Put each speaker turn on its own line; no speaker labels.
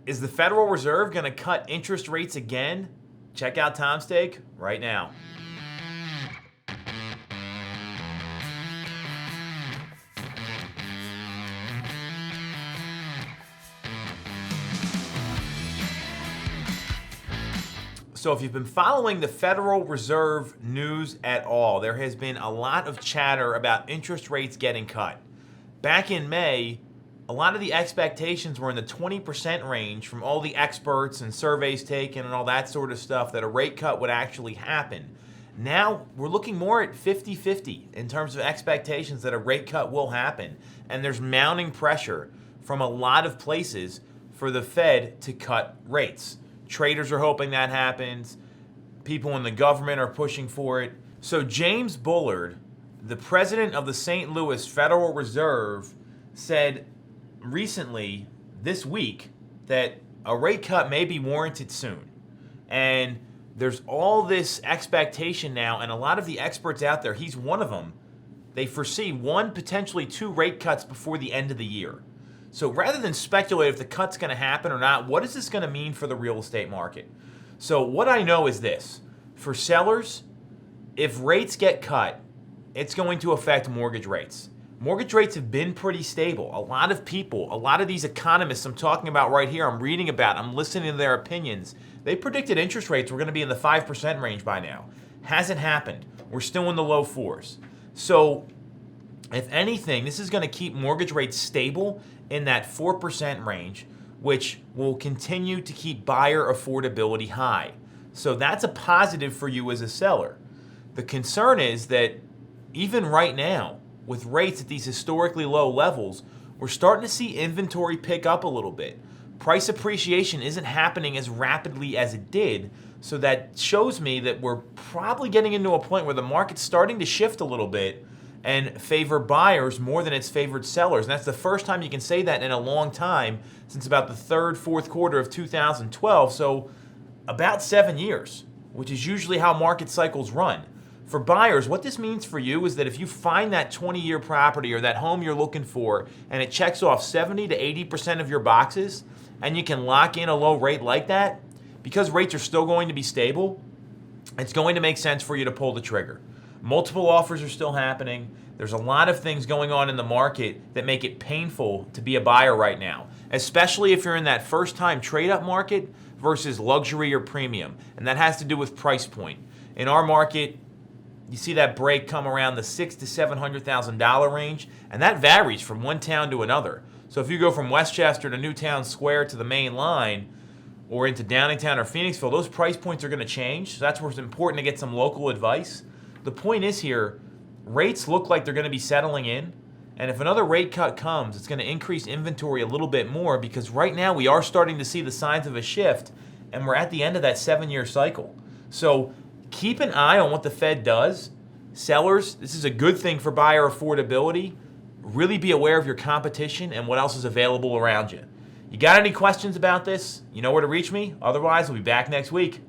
Is the Federal Reserve going to cut interest rates again? Check out Tom's Take right now. So if you've been following the Federal Reserve news at all, there has been a lot of chatter about interest rates getting cut. Back in May, a lot of the expectations were in the 20% range from all the experts and surveys taken and all that sort of stuff that a rate cut would actually happen. Now we're looking more at 50-50 in terms of expectations that a rate cut will happen. And there's mounting pressure from a lot of places for the Fed to cut rates. Traders are hoping that happens. People in the government are pushing for it. So James Bullard, the president of the St. Louis Federal Reserve, said recently, this week, that a rate cut may be warranted soon. And there's all this expectation now, and a lot of the experts out there, he's one of them, they foresee one, potentially two rate cuts before the end of the year. So rather than speculate if the cut's going to happen or not, what is this going to mean for the real estate market? So what I know is this. For sellers, if rates get cut, it's going to affect mortgage rates. Mortgage rates have been pretty stable. A lot of people, a lot of these economists I'm talking about right here, I'm reading about, I'm listening to their opinions. They predicted interest rates were going to be in the 5% range by now. Hasn't happened. We're still in the low fours. So if anything, this is going to keep mortgage rates stable in that 4% range, which will continue to keep buyer affordability high. So that's a positive for you as a seller. The concern is that even right now, with rates at these historically low levels, we're starting to see inventory pick up a little bit. Price appreciation isn't happening as rapidly as it did, so that shows me that we're probably getting into a point where the market's starting to shift a little bit and favor buyers more than it's favored sellers. And that's the first time you can say that in a long time, since about the third, fourth quarter of 2012, so about 7 years, which is usually how market cycles run. For buyers, what this means for you is that if you find that 20-year property or that home you're looking for and it checks off 70 to 80% of your boxes and you can lock in a low rate like that, because rates are still going to be stable, it's going to make sense for you to pull the trigger. Multiple offers are still happening. There's a lot of things going on in the market that make it painful to be a buyer right now, especially if you're in that first-time trade-up market versus luxury or premium, and that has to do with price point. In our market, you see that break come around the $600,000 to $700,000 range, and that varies from one town to another. So if you go from Westchester to Newtown Square to the main line, or into Downingtown or Phoenixville, those price points are going to change. So that's where it's important to get some local advice. The point is here, rates look like they're going to be settling in. And if another rate cut comes, it's going to increase inventory a little bit more, because right now we are starting to see the signs of a shift, and we're at the end of that 7-year cycle. So keep an eye on what the Fed does. Sellers, this is a good thing for buyer affordability. Really be aware of your competition and what else is available around you. You got any questions about this? You know where to reach me? Otherwise, we'll be back next week.